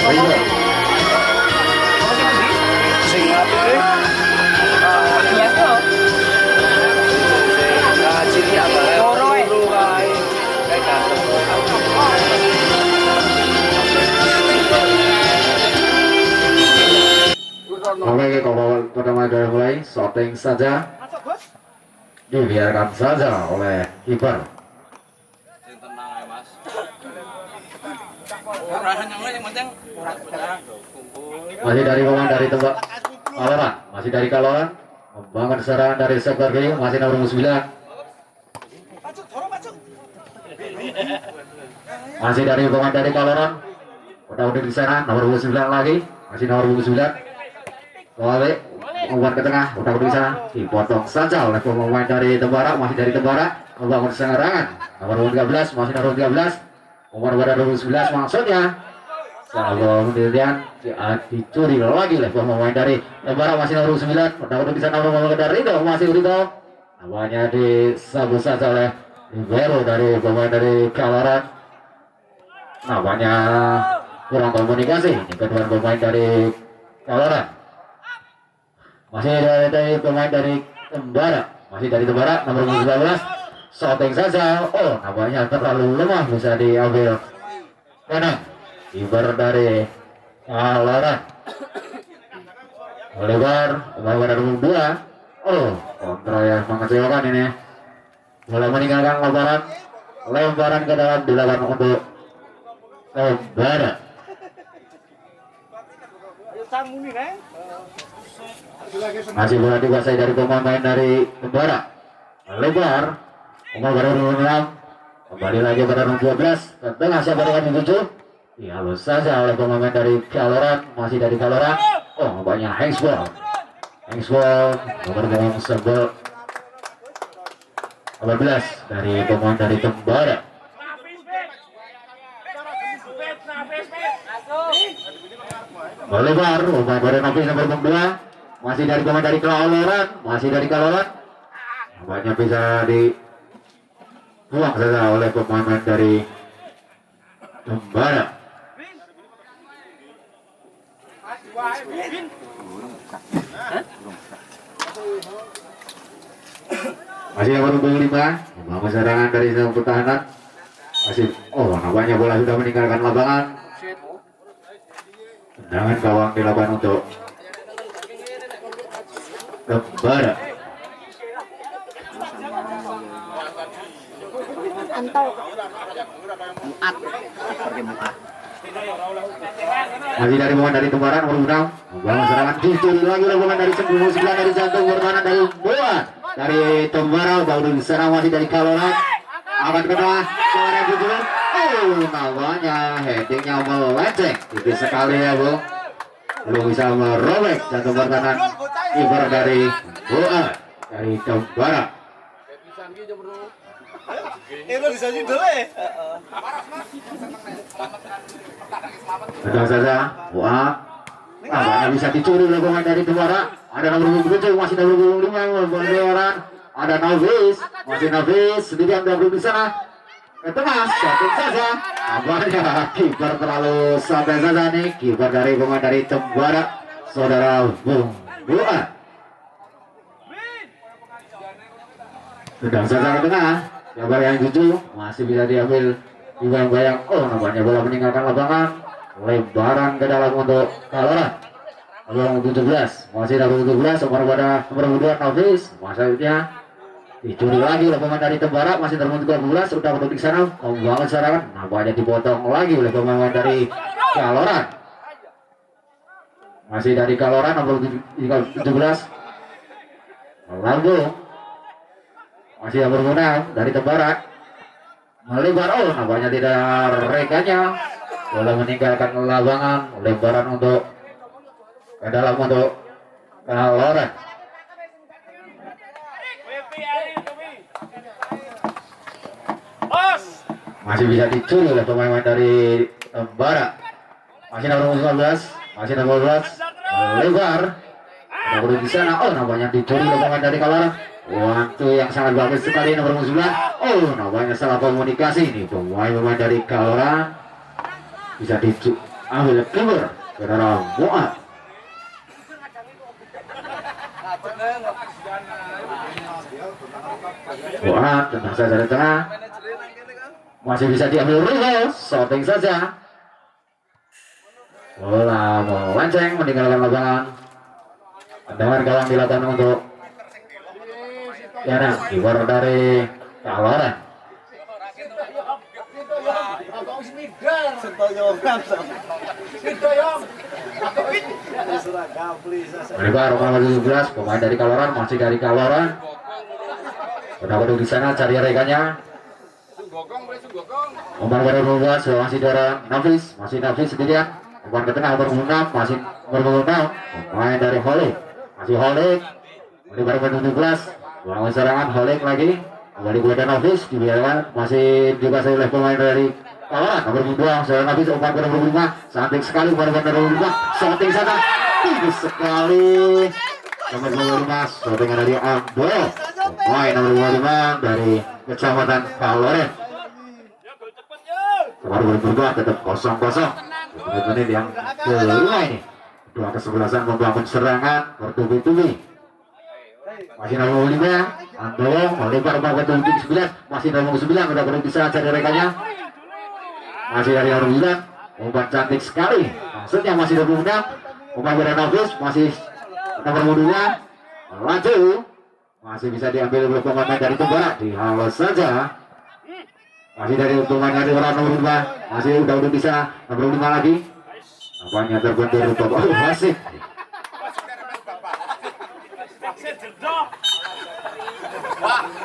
River. Oke, kalau pertama dari mulai shooting saja, dibiarkan saja oleh kiper. Masih dari pemain dari tembak Kaloran, masih dari Kaloran, membangun serangan dari sektor kiri, masih nomor 9. Masih dari pemain dari Kaloran, udah di sana nomor 9 lagi, masih nomor 9. Wale umpan ke tengah, udah di sana, dipotong saja oleh pemain dari Tembara, masih dari Tembara, membangun serangan nomor 13, masih nomor 13, umpan pada nomor 11 maksudnya. Kalau kemudian dicuri lagi oleh pemain dari Tembara, masih nomor 9, udah di sana pemain dari Rido, masih Rido, namanya disabut saja oleh libero dari pemain dari Kaloran, namanya kurang komunikasi ini kedua pemain dari Kaloran. Masih dari pemain dari Tembara, masih dari Tembara nomor 19, shooting saja. Oh, namanya terlalu lemah, bisa diambil kanan. Kiper dari Kaloran lebar nomor 2. Oh, kontra yang mengecewakan ini. Mulai meninggalkan lemparan ke dalam dilakukan untuk Tembara. Masih bola dikuasai dari pemain dari Tembara. Lebar umpan pada nomor 6, kembali lagi pada nomor 12 ke tengah, siapa dengan 7. Halus saja oleh pemain dari Kaloran, masih dari Kaloran. Oh, banyak handsball nomor 11 dari pemain dari Tembara. Melebar umpan pada nomor 2, masih dari pemain dari Kaloran, banyak bisa dibuang saja oleh pemain dari Tembara. Masih nomor 25, membangun serangan dari sang pertahanan. Masih, oh, nampaknya bola sudah meninggalkan lapangan. Tendangan gawang dilakukan untuk Tembara. Masih dari pemain dari Tembara nomor 6, membangun serangan, dicuri lagi oleh pemain dari 9 dari jantung bertahanan dari bola dari Tembara. Baru diserang masih dari Kaloran, akan kena suara pukulan. Oh, namanya headingnya melenceng tipis sekali ya, Bung. Belum bisa merobek jantung bertahanan kiper dari bola dari Tembara. Sedang saja, wah, nampaknya bisa dicuri oleh pemain dari Tembara. Ada nomor 27, masih nomor 25, Bondoran. Ada Navis, masih Navis sendirian double di sana. Ke tengah, shooting saja. Nampaknya kiper terlalu santai saja nih, kiper dari pemain dari Tembara, saudara Bung Boa. Sedang saja ke tengah. Gambar yang 7 masih bisa diambil dibayang-bayang. Oh, nampaknya bola meninggalkan lapangan, lebaran ke dalam untuk Kaloran. Nomor 17, masih nomor 17, umpan pada nomor 2 Navis, maksudnya dicuri lagi oleh pemain dari Tembara, masih nomor 13, sudah untuk di sana membangun serangan, nampaknya dipotong lagi oleh pemain dari Kaloran. Masih dari Kaloran nomor 17, Lambung. Masih nomor 6 dari Tembara, melebar. Oh, nampaknya tidak rekannya, bola meninggalkan lapangan, lebaran untuk ke dalam untuk Kaloran. Masih bisa dicuri oleh pemain dari Tembara. Masih nomor 15, masih nomor 12, lebar. Nomor di sana. Oh, nampaknya dicuri oleh pemain dari Kaloran. Waktu yang sangat bagus sekali nomor 9. Oh, nampaknya salah komunikasi ini pemain dari Kaloran, bisa ambil kiper saudara Muat. Muat tentang saja di tengah, masih bisa diambil Rio, shooting saja. Bola melenceng meninggalkan lapangan. Tendangan gawang dilakukan untuk Yana, kiper dari Kaloran. Melebar nomor 17, pemain dari Kaloran, masih dari Kaloran. Udah di sana cari rekannya. Umpan baru 12, masih dari Nafis sendirian. Umpan ke tengah nomor 6, masih nomor 6, pemain dari Holik, masih Holik. Melebar nomor 17, ulang serangan Holik lagi. Kembali kepada Nafis, dibiarkan masih dikuasai oleh pemain dari Kaloran. Nomor 2, seorang Nafis, umpan ke nomor 5, cantik sekali umpan ke nomor 5, shooting sana, tinggi sekali. Nomor 25, shooting dari Abdul, pemain nomor 25 dari Kecamatan Kaloran. Nomor 22 tetap 0-0. Menit yang kelima ini, dua kesebelasan membangun serangan bertubi-tubi. Masih nomor 5, Andowo melebar ke 9, masih nomor 9, udah belum bisa cari rekannya. Masih dari nomor 9, umpan cantik sekali. Maksudnya masih 26, umpan dari Nafis, masih nomor 2, laju, masih bisa diambil oleh pemain dari Tembara, dihalau saja. Masih dari pemain dari orang nomor 5, masih udah bisa nomor 5 lagi. Apanya terbentur masih.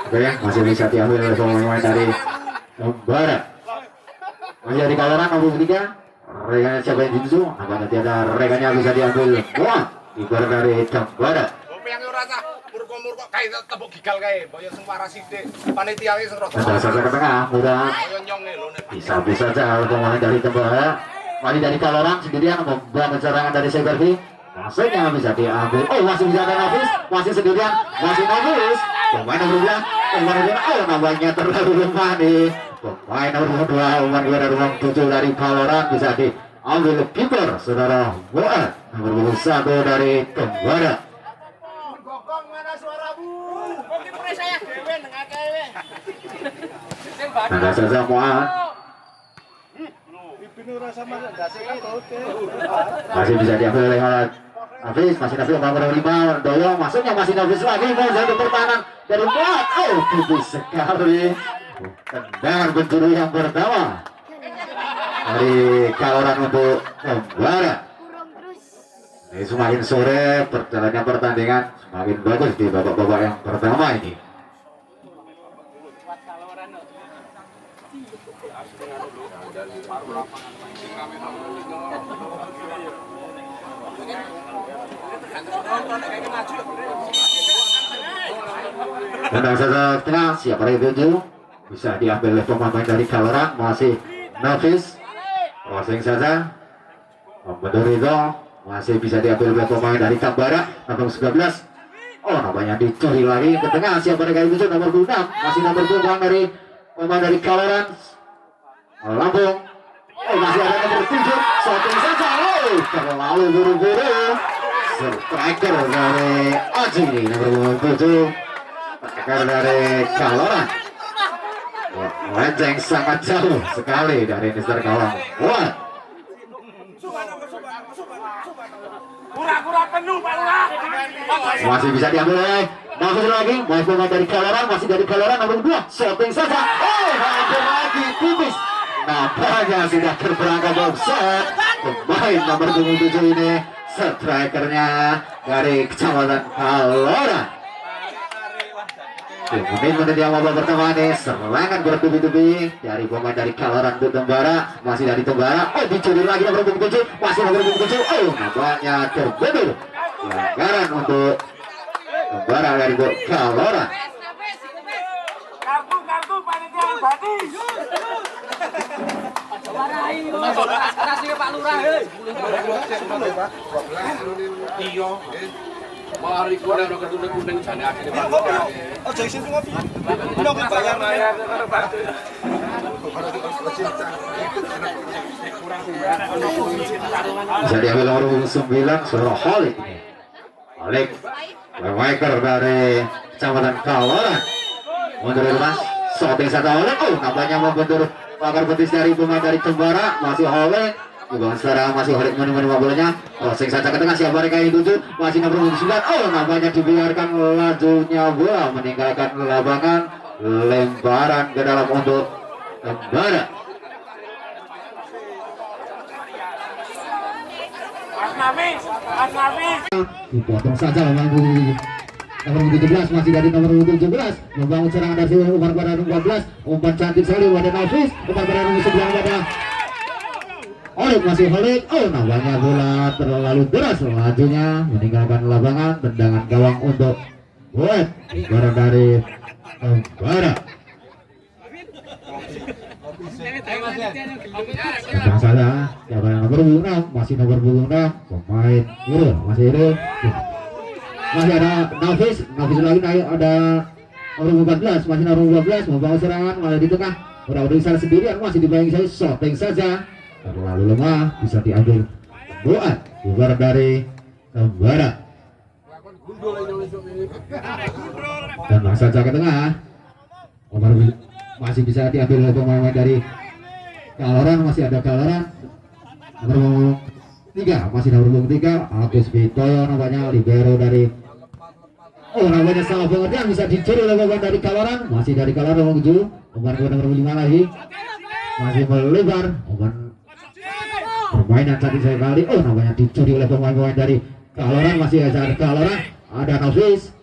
Oke, masih bisa diambil oleh pemain dari Tembara. Masih dari Kaloran nomor 3, rekannya siapa yang Jinsu? Apakah tiada rekannya bisa diambil? Wah, kiper dari Tembara. Murko kayak tepuk gigal kayak, boyo sing waras sithik. Panitia wis ngerasa. Saja ke tengah, mudah. Bisa saja pemain dari Tembara. Masih dari Kaloran sendirian membuat serangan dari Seberfi. Masuknya bisa diambil. Oh, masih bisa ada Nafis, masih sendirian, masih Nafis. Pemain nomor 2, namanya terlalu lemah nih. Pemain nomor 2, umpan dari nomor 7 dari Kaloran bisa diambil kiper saudara Boat nomor 1 dari Tembara. Ada saja Muat. Masih bisa diambil oleh Nafis, masih Nafis nomor 5, Doyong, masuknya masih Nafis lagi, mau satu pertahanan dari Muat. Oh, tipis sekali. Tendangan pencuri yang pertama dari Kaloran untuk Tembara. Ini semakin sore perjalanan pertandingan semakin bagus di babak-babak yang pertama ini. Tendang saja tengah, siapa yang tuju? Bisa diambil oleh pemain dari Kaloran, masih Nafis. Crossing saja, Membentur itu masih bisa diambil oleh pemain dari Tembara nomor 19. Oh, namanya dicuri lagi ke tengah, siapa yang tuju? Nomor 6, masih nomor 2 dari pemain dari Kaloran Lampung. Oh, masih ada nomor 7, shooting saja. Oh, terlalu buru-buru. Striker dari Aji nomor 7, striker dari Kaloran. Melenceng sangat jauh sekali dari Mister Kalang. Wah. Masih bisa diambil oleh masuk lagi, masih pemain dari Kaloran, masih dari Kaloran nomor 2, shooting saja. Oh, hampir lagi tipis. Nampaknya sudah terperangkap offset. Pemain nomor 7 ini strikernya dari Kecamatan Kaloran. Menit yang babak pertama nih, serangan bertubi-tubi dari pemain dari Kaloran untuk Tembara, masih dari Tembara. Oh, dicuri lagi nomor 7, masih nomor 7. Oh, nampaknya terbentur. Pelanggaran untuk Tembara dari Kaloran. Kartu panitia badi. Kasih Pak Lurah, hei. Iya. Mari ku udah kuning jane asline Pak. Oh, jadi sini ngopi. Udah bayar. Bisa diambil nomor 9 saudara Holik. Holik playmaker dari Kecamatan Kaloran. Mundur Mas, shooting satu Holik. Oh, nampaknya membentur pagar betis dari pemain dari Tembara. Masih Holik. Dibangun sekarang masih Holik menerima bolanya. Crossing saja ke tengah, siapa mereka yang tuju? Masih nomor 9. Oh, nampaknya dibiarkan lajunya bola meninggalkan lapangan. Lemparan ke dalam untuk Tembara. Dipotong saja memang nomor 17 masih dari nomor 17 membangun serangan dari umpan pada nomor 14. Umpan cantik sekali pada Nafis, umpan pada nomor 9 pada Holik, masih Holik. Oh, nampaknya bola terlalu deras lajunya meninggalkan lapangan. Tendangan gawang untuk Boet dari Tembara. Tendang saja siapa yang nomor 6, masih nomor 6 pemain Irul, masih Irul. Masih ada Nafis lagi naik, ada nomor 14, masih nomor 14 membawa serangan malah di tengah. Udah besar sendirian, masih dibayang saya shooting saja terlalu lemah, bisa diambil Boat keluar dari Tembara. Dan saja ke tengah. Omar masih bisa diambil oleh pemain dari Kaloran, masih ada Kaloran nomor 3, masih nomor 3 Agus Bitoyo namanya libero dari namanya salah pengertian, bisa dicuri oleh pemain dari Kaloran, masih dari Kaloran nomor 7 umpan ke nomor 5 lagi, masih melebar umpan permainan cantik sekali. Namanya dicuri oleh pemain-pemain dari Kaloran, masih ada Kaloran, ada Nafis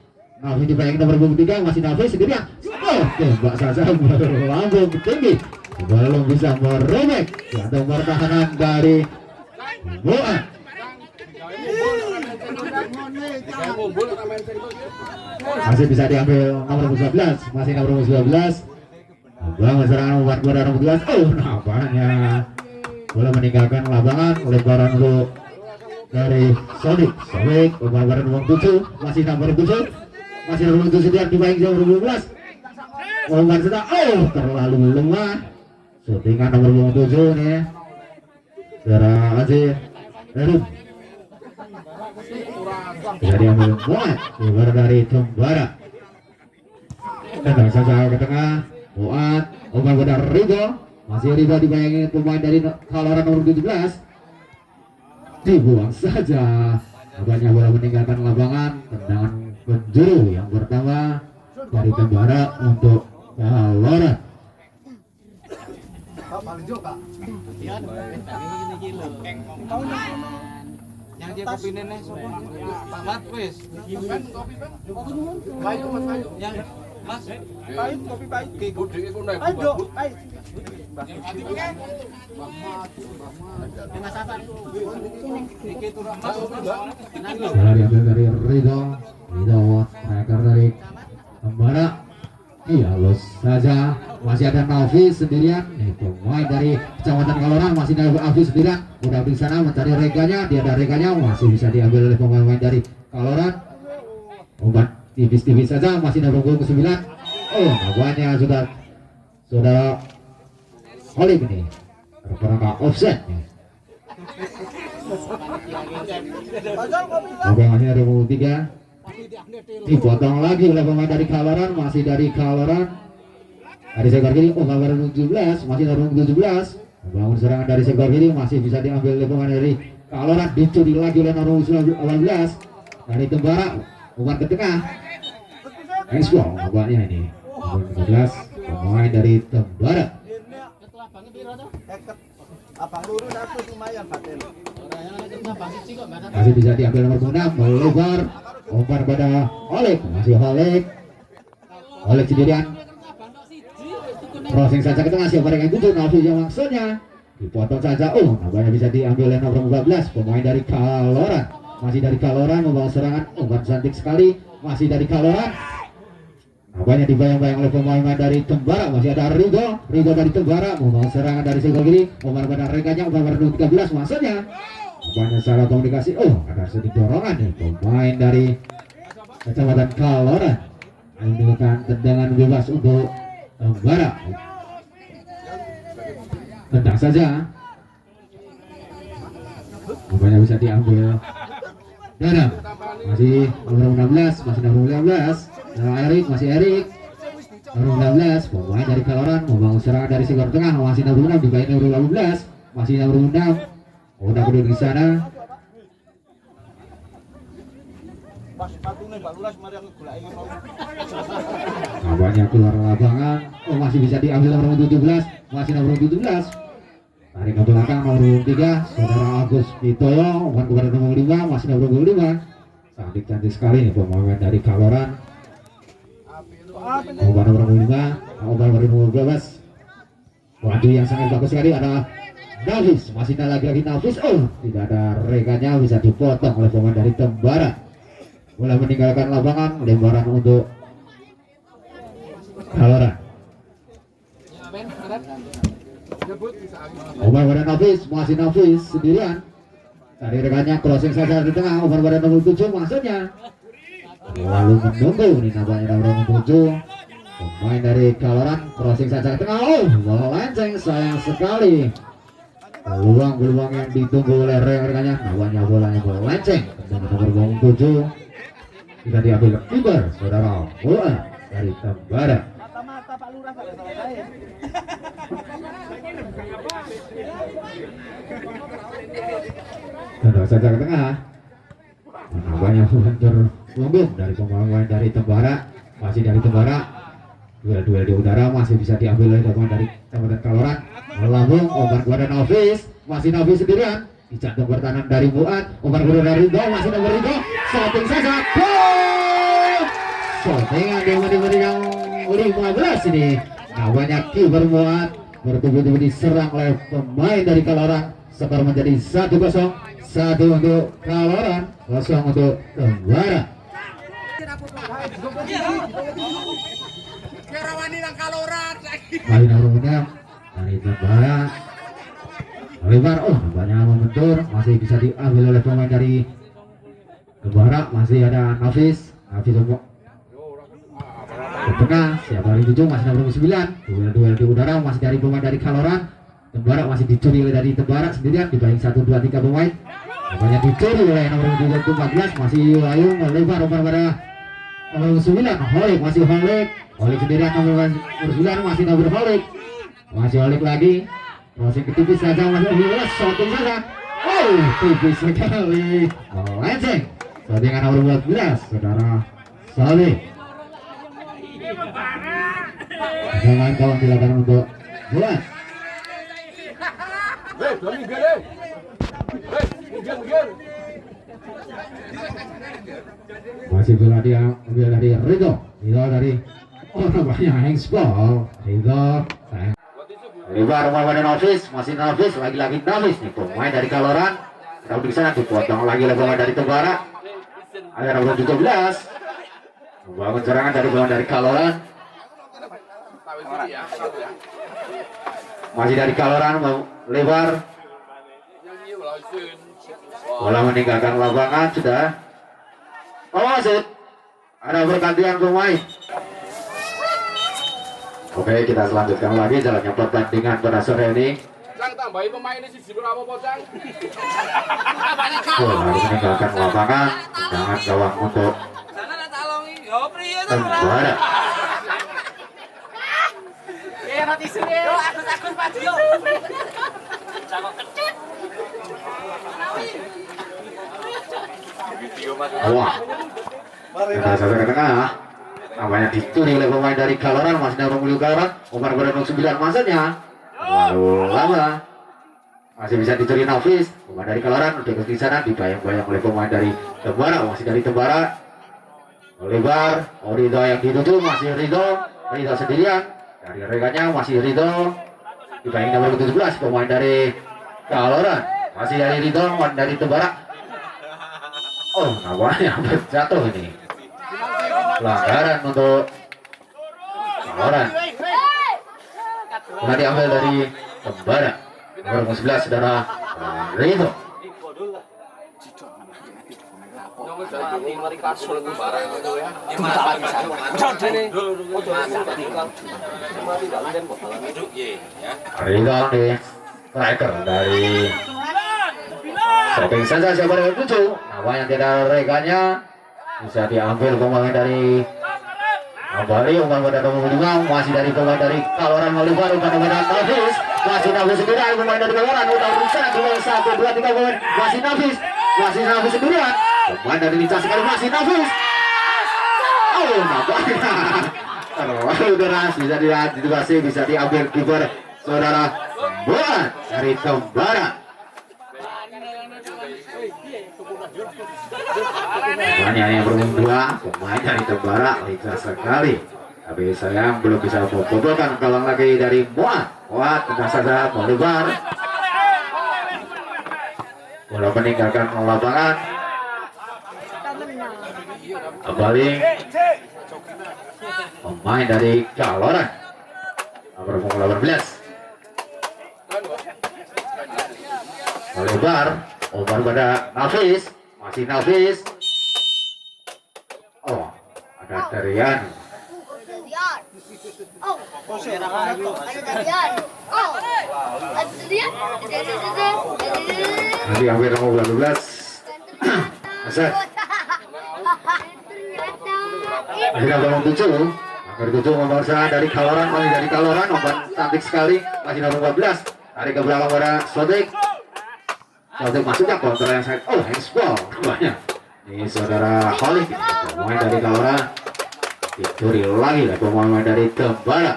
dibayang nomor 3, masih Nafis sendirian. Tembak saja melambung tinggi, belum bisa merobek jantung pertahanan dari Boat. Masih bisa diambil nomor 12, masih nomor 12 bangun serangan umpan pada nomor 12. Nampaknya bola meninggalkan lapangan. Lebaran untuk dari Sodik umpan pada nomor 7, masih nomor 7, masih nomor 7 sendirian dibayang nomor 12. Umpan sedang, terlalu lemah. Shootingan nomor 7 nih. Secara Azir Erum bisa diambil Boat keluar dari Tembara. Dan saja ke tengah Boat, umpan pada Rigo, masih Rigo dibayangi pemain dari Kaloran nomor 17. Dibuang saja. Nampaknya bola meninggalkan lapangan. Tendangan penjuru yang pertama dari Tembara untuk Kaloran. Yang dia kopi nenek semua. Mat wis. Yang Mas, pahit kopi pahit. Ki gede iku nek. Ayo, ayo. Mas apa? Iki turun Mas. Diambil dari Ridho striker dari Tembara. Iya, los saja. Masih ada Nafis sendirian. Pemain dari Kecamatan Kaloran, masih Nafis sendirian. Udah di sana mencari reganya, dia ada reganya, masih bisa diambil oleh pemain dari Kaloran. Umpan tipis-tipis saja, masih nomor 9. Nampaknya sudah Holik ini terperangkap offset nih. Masih ada nomor 3. Dipotong lagi oleh pemain dari Kaloran, masih dari Kaloran. Dari sektor kiri, nomor 17, masih nomor 17. Membangun serangan dari sektor kiri, masih bisa diambil oleh pemain dari Kaloran. Dicuri lagi oleh nomor 18 dari Tembara. Umpan ke tengah. Explore nampaknya ini. Nomor 17, pemain dari Tembara. Masih bisa diambil nomor 6, melebar. Umpan pada Holik, masih Holik sendirian. Crossing saja ke tengah, siapa yang tujuh, Nafis yang maksudnya dipotong saja. Nampaknya bisa diambil oleh nomor 14, pemain dari Kaloran. Masih dari Kaloran membawa serangan, umpan cantik sekali, masih dari Kaloran. Nampaknya dibayang-bayang oleh pemain dari Tembara, masih ada Rigo dari Tembara membawa serangan dari sebelah kiri, umpan pada rekanya, umpan pada 13 maksudnya. Nampaknya salah komunikasi. Ada sedikit dorongan nih pemain dari Kecamatan Kaloran melakukan tendangan bebas untuk Tembara. Tendang saja. Umpannya bisa diambil. Dadang masih nomor 16, masih nomor 15. Nah, Erik, masih Erik. Nomor 16, pemain dari Kaloran membangun serangan dari sektor tengah, masih nomor 6 dibaik nomor 15, masih nomor 6. Udah kedua di sana. Kawannya keluar lapangan. Oh, masih bisa diambil nomor 17, masih nomor 17. Tarik ke belakang nomor 3, saudara Agus Pitoyo, umpan kepada nomor 5, masih nomor 25. Cantik sekali nih pemain dari Kaloran. Umpan nomor 5, umpan nomor 12. Laju yang sangat bagus sekali ada Nafis, masih lagi Nafis. Oh, tidak ada rekannya, bisa dipotong oleh pemain dari Tembara. Mulai meninggalkan lapangan, lemparan untuk Kaloran. Umpan pada Nafis, masih Nafis sendirian. Tadi rekannya crossing saja di tengah, umpan pada nomor 7 maksudnya. Lalu menunggu ini nampaknya nomor 7. Pemain dari Kaloran crossing saja ke tengah. Oh, melenceng, sayang sekali. Peluang yang ditunggu oleh rekannya, nampaknya bolanya melenceng dengan nomor 7. Bisa diambil kiper saudara bola dari Tembara. Mata-mata Pak Lurah pada salah saya. Dan saja ke tengah. Nampaknya hancur punggung dari pemain dari Tembara. Masih dari Tembara. Duel di udara masih bisa diambil oleh pemain dari Kabupaten Kaloran. Melambung umpan kepada Nafis, masih Nafis sendirian. Dijantung pertahanan dari Muat, umpan kepada dari Ridho, masih nomor Ridho. Shooting saja, gol! Shootingan di menit yang 15 ini. Namanya kiper Muat bertubuh-tubuh diserang oleh pemain dari Kaloran. Skor menjadi 1-0. 1 untuk Kaloran, 0 untuk Tembara. Kerawani nang Kaloran. Kali nomornya dari Tembara. Lebar, oh nampaknya membentur, masih bisa diambil oleh pemain dari Tembara. Masih ada Nafis ke tengah, siapa dari 7, masih nomor 9. Duel di udara masih dari pemain dari Kaloran. Tembara masih dicuri oleh dari Tembara sendirian, dibaik 1, 2, 3 pemain. Nampaknya dicuri oleh nomor 14, masih Ayu melebar umpan pada nomor 9. Holik, masih Holik sendirian nomor 9, masih nomor Holik. Masih Holik lagi. Crossing ke tipis saja, masih shooting saja. Oh, tipis sekali. Melenceng. Shootingan nomor 14, saudara Salih. Jangan kawan dilakukan untuk buat. Masih bola dia ambil dari Ridho dari nampaknya handsball. Ridho lebar umpan pada Nafis, masih Nafis, lagi-lagi Nafis nih pemain dari Kaloran. Tahu di sana dipotong lagi oleh pemain dari Tembara. Ada nomor 17. Membangun serangan dari pemain dari Kaloran. Masih dari Kaloran lebar. Bola meninggalkan lapangan sudah. Oh, wasit. Ada pergantian pemain. Oke, kita selanjutkan lagi jalannya pertandingan pada sore ini. Cang tambahi pemain ini siji ora apa-apa, Cang. Oh, harus meninggalkan lapangan. Jangan gawang untuk Tembara. Ya mati sini. Agus Pak Dio. Cakok kecil. Wah. Kita sampai ke tengah. Namanya dicuri oleh pemain dari Kaloran, masih nomor 10 Kaloran, umpan kepada nomor 9 maksudnya. Lalu lama masih bisa dicuri Nafis, pemain dari Kaloran udah ke sana, dibayang-bayang oleh pemain dari Tembara, masih dari Tembara. Lebar, Ridho yang dituju, masih Ridho sendirian. Dari rekannya masih Ridho, dibayang nomor 17 pemain dari Kaloran, masih dari Ridho, pemain dari Tembara. Oh, namanya jatuh ini. Pelanggaran untuk Kaloran. Sudah diambil dari Tembara. Nomor 11 saudara Ridho. Ridho nih striker dari Setting saja siapa dengan 7. Nama yang tidak rekannya bisa diambil pemain dari Bali. Umpan pada nomor 5 masih dari pemain dari Kaloran Malibar. Umpan pada Nafis masih Nafis sendirian. Pemain dari Kaloran udah berusaha 1, 2, 3 pemain masih Nafis sendirian. Pemain dari Lincah sekali masih Nafis. Oh, nampaknya terlalu deras, bisa diantisipasi, bisa diambil kiper saudara Boan dari Tembara. Pemainnya yang berumur 2, pemain dari Tembara lincah sekali, tapi sayang belum bisa membobolkan gawang lagi dari Boan. Tenang saja melebar, bola meninggalkan lapangan. Kembali pemain dari Kaloran nomor 18 melebar, umpan pada Nafis, masih Nafis. Oh, ada Darian. Nanti ambil nomor 12 Asad. Akhirnya nomor 7 memaksa dari Kaloran, masih dari Kaloran, umpan cantik sekali, masih nomor 14 tarik ke belakang pada Sotik masuknya counter yang sangat handsball banyak ini saudara Holik. Pemain dari Kaloran dicuri lagi lah pemain dari Tembara.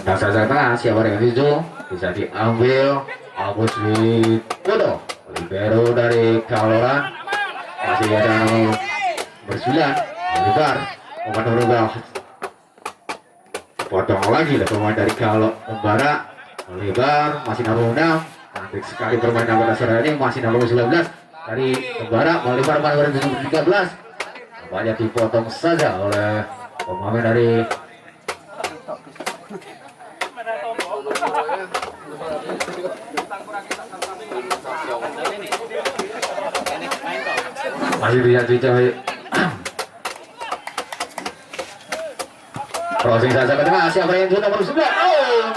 Tendang saja tengah, siapa dengan 7 bisa diambil Agus Widodo, libero dari Kaloran. Masih ada nomor 9 melebar, umpan berubah potong lagi lah pemain dari Tembara melebar, masih nomor 6 cantik sekali permainan pada sore ini, masih nomor 19 dari Tembara melebar pada 2013, banyak dipotong saja oleh pemain dari masih lihat dicari crossing saja ke tengah, siapa yang sudah nomor 9.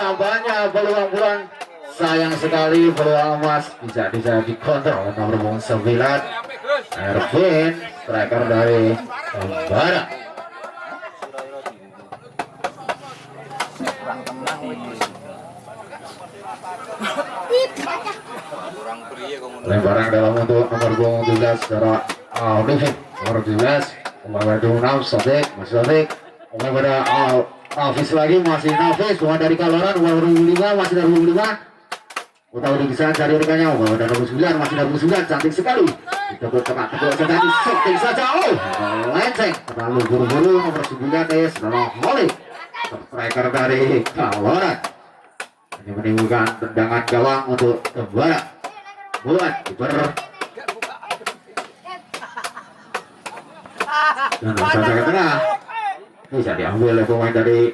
Nampaknya peluang sayang sekali, peluang emas bisa dikontrol oleh nomor 9 Ervin, striker dari Tembara. Lemparan dalam untuk nomor 17 secara Alvin, nomor 17 nomor 26 Sodik, masih Sodik, umpan pada Nafis lagi, masih Nafis, pemain dari Kaloran nomor 25, masih dari 25. Udah bisa cari rekannya, umpan pada nomor 9, masih nomor 9, cantik sekali. Ditekuk tengah, saja di shooting saja, lenceng, terlalu buru-buru nomor 9 setelah Holik, striker dari Kaloran. Ini menimbulkan tendangan gawang untuk Tembara. Buat kiper dan saja ke tengah, bisa diambil oleh pemain dari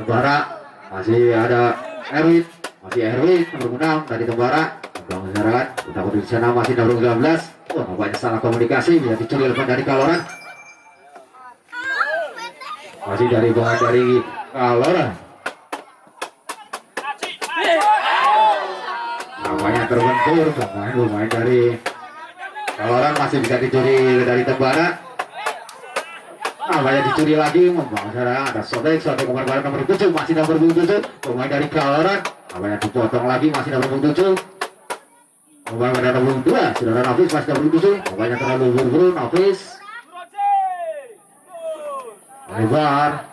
Tembara. Masih ada Erwin, nomor 6 dari Tembara. Tembang serangan, takut di sana masih nomor 19. Nampaknya salah komunikasi, bisa dicuri oleh dari Kaloran. Masih dari pemain dari Kaloran. Nampaknya terbentur pemain dari Kaloran, masih bisa dicuri dari Tembara. Nampaknya dicuri lagi, membangun serangan. Ada Sotek kemarin pada nomor 7, masih nomor 7 pemain dari Kaloran. Nampaknya dipotong lagi, masih nomor 7 pemain pada nomor 2 saudara Nafis, masih nomor 7. Nampaknya terlalu buru-buru Nafis lebar.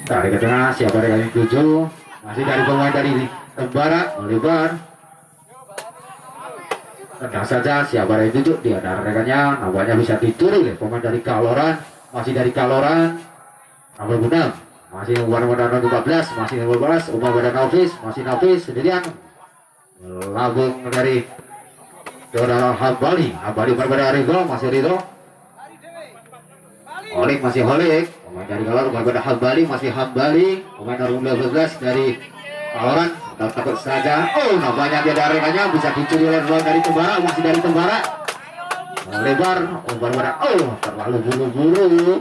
Tarik ke tengah, siapa dari 7 masih dari pemain dari Tembara melebar. Tendang saja, siapa dari 7 dia ada rekannya, nampaknya bisa dicuri oleh pemain dari Kaloran, masih dari Kaloran nomor 6, masih umpan pada nomor 14, masih nomor 12 umpan pada Nafis, masih Nafis sendirian labung dari saudara Hambali pada Ridho, masih Ridho. Holik, masih Holik, pemain dari Kaloran pada Hambali, masih Hambali, pemain nomor 12 dari Kaloran. Takut saja, nampaknya dia dari rekannya, bisa dicuri oleh pemain dari Tembara, masih dari Tembara lebar, umpan pada terlalu buru-buru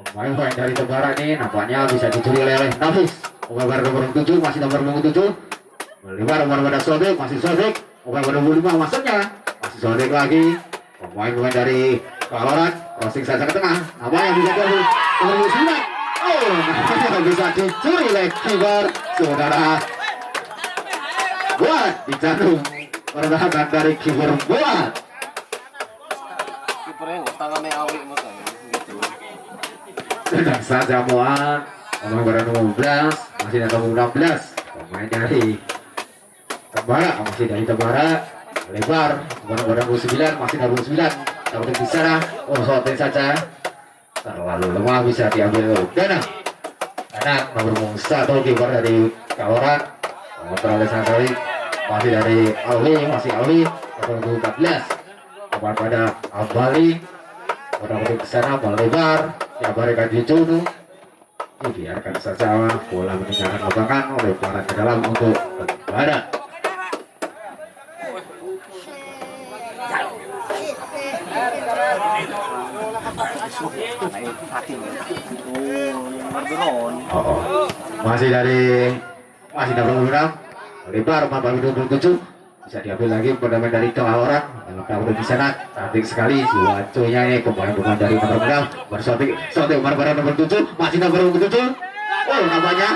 Pemain dari Tembara ini nampaknya bisa dicuri oleh Nafis. Pemain nomor 7 masih nomor 7. Melebar umpan pada Sodik, masih Sodik. Pemain 25 masuknya masih Sodik lagi. Pemain dari Kaloran crossing saja ke tengah. Nampaknya bisa diambil nomor 9. Oh, nampaknya bisa dicuri oleh kiper saudara. Buat dijantung pertahanan dari kiper Buat. Kipernya tangannya awik mas. Tenang saja Muat. Pemain pada nomor 12 masih ada nomor 16. Pemain dari Tembara masih dari Tembara. Lebar nomor pada nomor 9 masih nomor 9. Tahu di sana. Oh, shooting saja. Terlalu lemah bisa diambil Danang. Danang nomor 1 kiper dari Kaloran. Mengontrol oleh Santori. Masih dari Alwi, masih Alwi. Nomor 14. Pemain pada Ambali. Orang ke sana melebar. Ya mereka dicudu, dibiarkan saja bola meninggalkan lapangan oleh para ke dalam untuk Tembara. Oh, masih nomor 6 lebar 27 bisa diambil lagi pemain dari Kelawaran. Kalau di sana cantik sekali cuacunya ini pemain dari nomor 6 bersotik umpan pada nomor 7 masih nomor 7. Oh namanya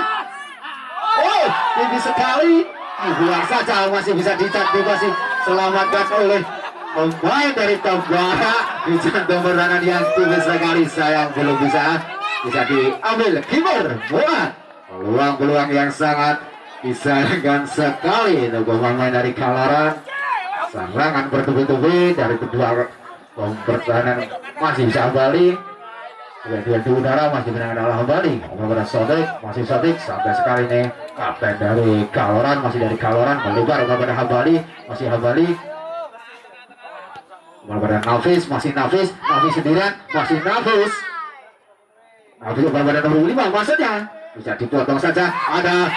tinggi sekali dibuang saja masih bisa dicantik masih selamatkan oleh pemain dari Tembara. Dicantum berangan yang tinggi sekali sayang belum bisa diambil kiper buat peluang yang sangat disayangkan sekali untuk pemain dari Kalaran. Serangan bertubi-tubi dari kedua pertahanan masih bisa kembali. Dua di udara masih menang adalah kembali. Nomor Sodik masih Sodik sampai sekali nih kapten dari Kaloran masih dari Kaloran melebar kepada Hambali masih Hambali. Kepada Nafis masih Nafis sendirian masih Nafis kepada nomor 5 maksudnya bisa dipotong saja ada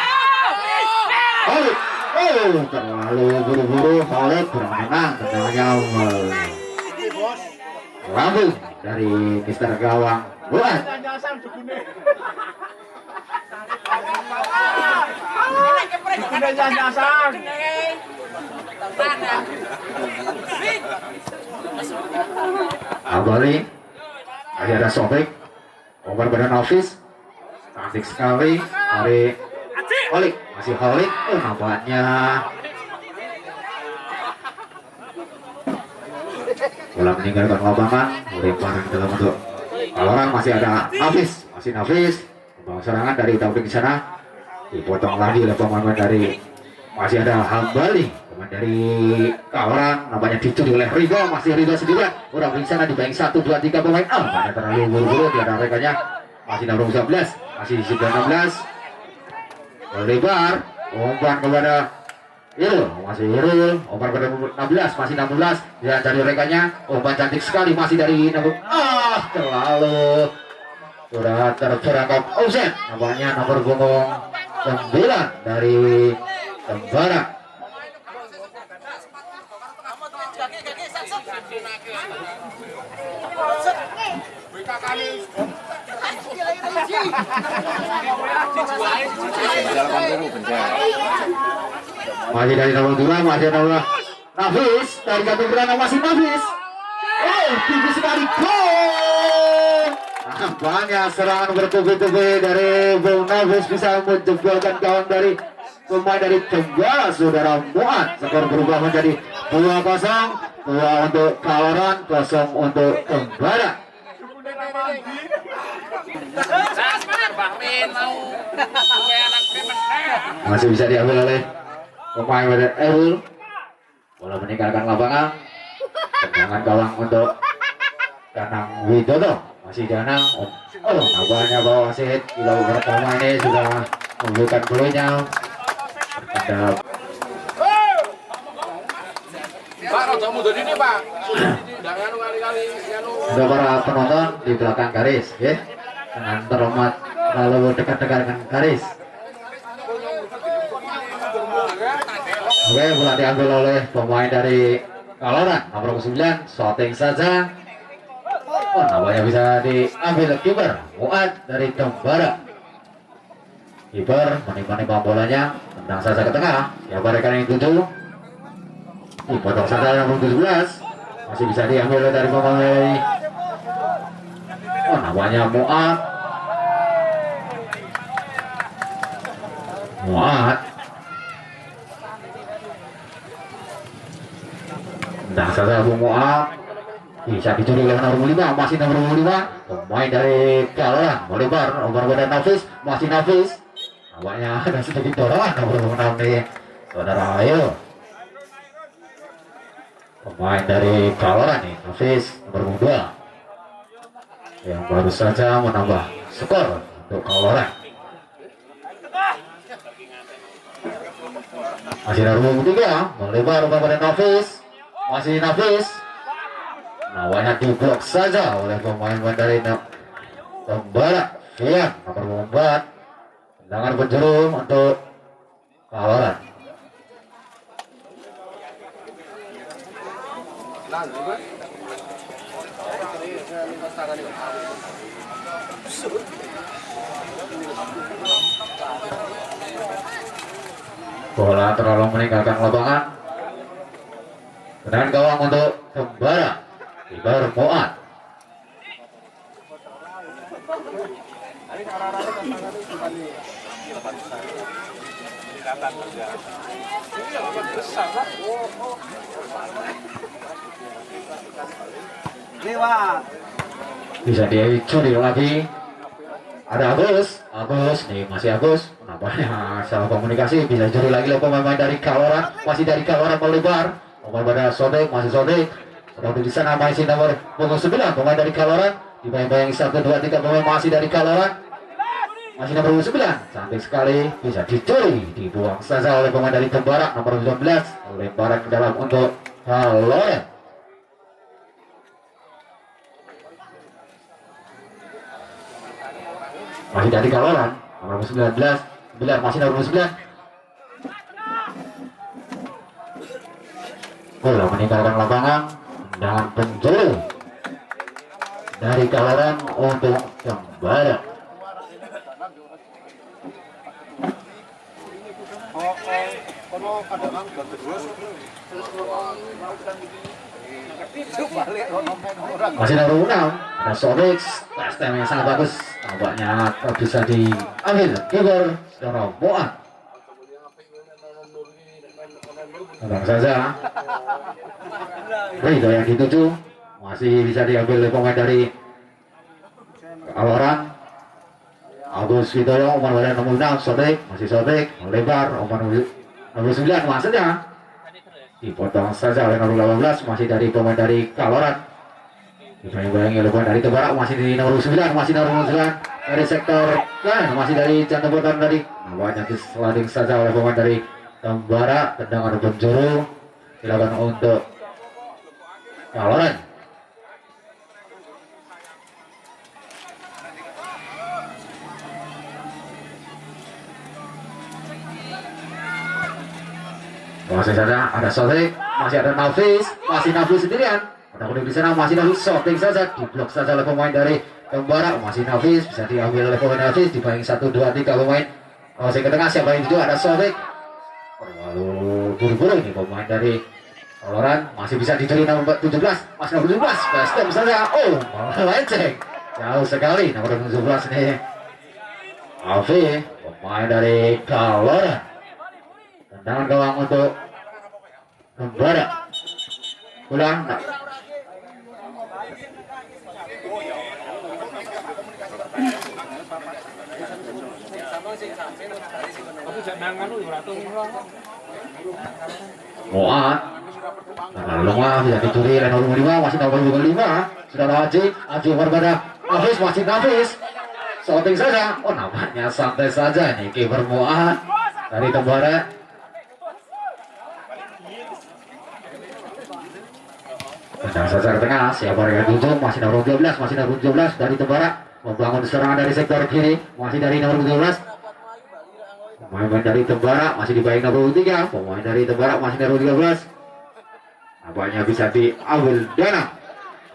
Khalid. Oh, terlalu buru-buru Khalid kurang menang tendangannya lambung dari Mister Gawang Buat. Abali masih ada Sobek over pada Nafis cantik sekali dari Holik masih Holik. Oh nampaknya bola meninggalkan lapangan lemparan dalam bentuk Kaloran masih ada Nafis masih Nafis membawa serangan dari Taufik di sana dipotong lagi oleh pemain dari masih ada Hambali pemain dari Kaloran namanya dicuri oleh Rigo masih Rigo sendirian orang di sana dibayang 1 2 3 pemain mana terlalu buru-buru tiada rekannya masih nomor 11 masih di 16 lebar umpan kepada Irul masih Irul umpan pada nomor 16 masih 16 dia cari rekannya umpan cantik sekali masih dari nomor terlalu sudah terperangkap offset nampaknya nomor punggung 9 dari Tembara. Masih dari nomor 2 masih nomor Nafis dari kartu berana masih Nafis. Oh tinggi sekali gol. Nampaknya serangan bertubi-tubi dari Bung Nafis bisa menjebolkan kawan dari pemain dari Tembara saudara Muat. Skor berubah menjadi 2-0 untuk Kaloran 0 untuk Tembara. Masih bisa diambil oleh pemain dari Erul. Bola meninggalkan lapangan. Tendangan gawang untuk Danang Widodo. Masih Danang. Oh, nampaknya bahwa wasit di babak pertama ini sudah membuka peluitnya. Bertanda. Pak, roda mundur ini Pak. Jangan kali-kali. Untuk para penonton di belakang garis, ya. Jangan terhormat terlalu dekat-dekat dengan garis. Oke, bola diambil oleh pemain dari Kaloran nomor 9, shooting saja. Oh, nampaknya bisa diambil kiper Muad dari Tembara. Kiper menimpa bolanya, tendang saja ke tengah. Siapa rekan yang tuju? Dipotong saja nomor 17. Masih bisa diambil dari pemain. Oh, namanya Muad. Muad. Tendang saja Bung Muad. Bisa dicuri oleh nomor 5, masih nomor 5. Pemain dari Kaloran melebar, nomor badan Nafis, masih Nafis. Nampaknya ada sedikit dorongan nomor 6 nih, saudara. Ayo. Pemain dari Kaloran nih, Nafis nomor 2 yang baru saja menambah skor untuk Kaloran. Masih nomor 3 melebar nomor badan Nafis, masih Nafis. Nampaknya diblok saja oleh pemain dari Tembara. Fian nomor 4. Tendangan penjerum untuk Kaloran. Bola terlalu meninggalkan lapangan. Tendangan gawang untuk Tembara. Kiper Muad. Lewat. Bisa dicuri lagi. Ada Agus nih, masih Agus. Nampaknya salah komunikasi, bisa curi lagi oleh pemain dari Kaloran. Masih dari Kaloran melebar. Nomor pada Sobek, masih Sobek. Sudah di sana masih nomor punggung 9 pemain dari Kaloran. Dibayang-bayang 1, 2, 3 pemain masih dari Kaloran. Masih nomor 9, cantik sekali, bisa dicuri, dibuang saja oleh pemain dari Tembara nomor 19. Lemparan ke dalam untuk Kaloran. Masih dari Kaloran nomor 19, masih nomor 9. Bola meninggalkan lapangan. Dengan penjuru dari Kaloran untuk Tembara. Masih nomor 6 ada Sobek, testem yang sangat bagus. Nampaknya bisa diambil kiper secara Muad. Tenang saja. Itu yang dituju masih bisa diambil oleh pemain dari Kaloran. Agus Widoyo umur badan nomor 6, Sobek, masih Sobek, melebar umur nomor 9 maksudnya. Dipotong saja oleh nomor 18, masih dari pemain dari Kaloran. Dibayang-bayangi oleh pemain dari Tembara, masih di nomor 9, masih nomor 9 dari sektor kanan, masih dari jantung botan dari. Nampaknya diselading saja oleh pemain dari Tembara. Tendangan penjuru dilakukan untuk Kaloran. Masih saja ada Sobek, masih ada Nafis, masih Nafis sendirian. Ada di sana masih Nafis, shooting saja, diblok saja oleh pemain dari Tembara. Masih Nafis, bisa diambil oleh pemain Nafis. Dibayang 1, 2, 3 pemain. Masih ke tengah, siapa yang itu? Ada Sobek. Lalu buru-buru ini pemain dari Kaloran, masih bisa dicuri nomor 17, masih nomor 17, Bastem saja. Oh, melenceng jauh sekali nomor 17 ini. Alfi, pemain dari Kaloran. Tendangan gawang untuk Tembara. Ulang. Muad. Lengah bisa dicuri oleh nomor 5, masih nomor 5. Sudah Haji umur pada Nafis, masih Nafis. Shooting saja. Oh, nampaknya santai saja nih kiper Muad dari Tembara. Tendang saja ke tengah, siapa yang tutup? Masih nomor 12, masih nomor 17 dari Tembara. Membangun serangan dari sektor kiri, masih dari nomor 12. Pemain dari Tembara masih dibayang nomor 3. Pemain dari Tembara masih nomor 13. Nampaknya bisa diambil Dana.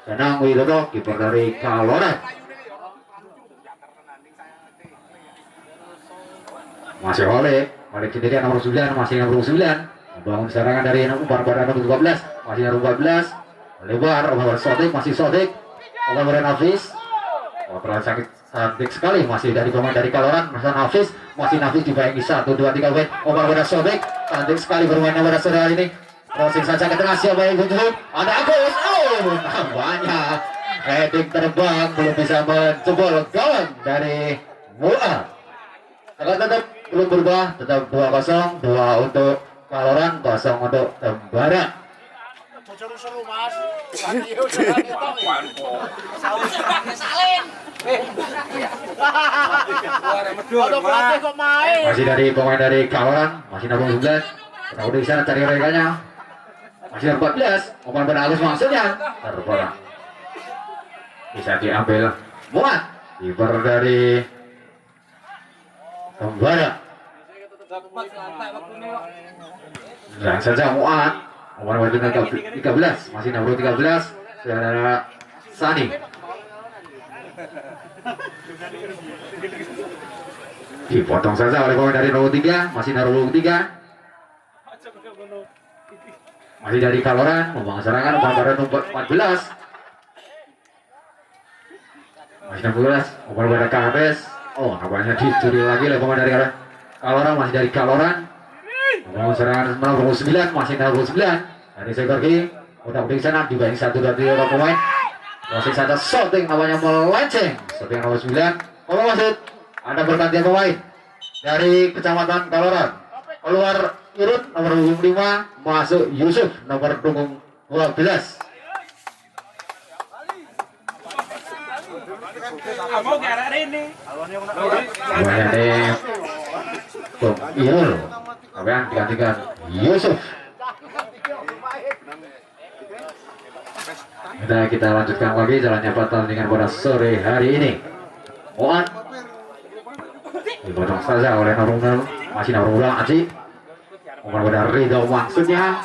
Danang Widodo, kiper dari Kaloran. Masih oleh sendirian nomor 9, masih nomor 9. Membangun serangan dari umpan pada nomor 12, masih nomor 14. Lebar, umpan Sodik, masih Sodik. Umpan pada Nafis. Oh, terlalu cantik sekali, masih dari pemain dari Kaloran, masih Nafis. Masih Nafis dibayangi 1, 2, 3 poin. Umpan pada Sodik, cantik sekali bermain pada sore hari ini. Crossing saja ke tengah, siapa yang tutup? Ada Agus. Oh, banyak. Heading terbang, belum bisa menjebol gawang dari Mua. Akan tetap belum berubah, tetap 2-0, 2 untuk Kaloran, 0 untuk Tembara. Seru Mas. Salin. Kok main. Masih dari pemain dari Kaloran, masih nomor 19. Kita udah di sana cari rekannya. Masih nomor 14, umpan pada Agus maksudnya terbang. Bisa diambil Muat, kiper dari Tembara. Dan saja Muat, umpan pada 13, masih nomor 13, saudara Sani. Dipotong saja oleh pemain dari nomor 3, masih nomor 3. Masih dari Kaloran, membangun serangan umpan pada nomor 14. Masih 16, umpan pada Kades. Oh, nampaknya dicuri lagi oleh pemain dari Kaloran, masih dari Kaloran. Membangun serangan nomor 9, masih nomor 9. Dari sektor kiri, udah di sana dibanting 1 dari orang pemain. Masih saja shooting namanya melenceng. Shooting nomor 9. Kalau masuk, ada pergantian pemain dari Kecamatan Kaloran. Keluar Irun nomor 25, masuk Yusuf nomor 12. Namanya deh Irun, apa yang digantikan Yusuf. Kita lanjutkan lagi jalannya pertandingan pada sore hari ini. Muat dipotong saja oleh nomor masih nomor Aji. Umpan pada Ridho maksudnya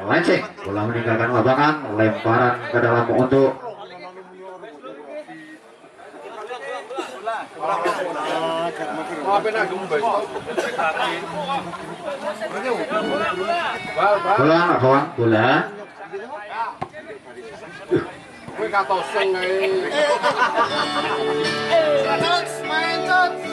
lenceng, bola meninggalkan lapangan, lemparan ke dalam untuk bola. Kowe katoseng ae. Main tots.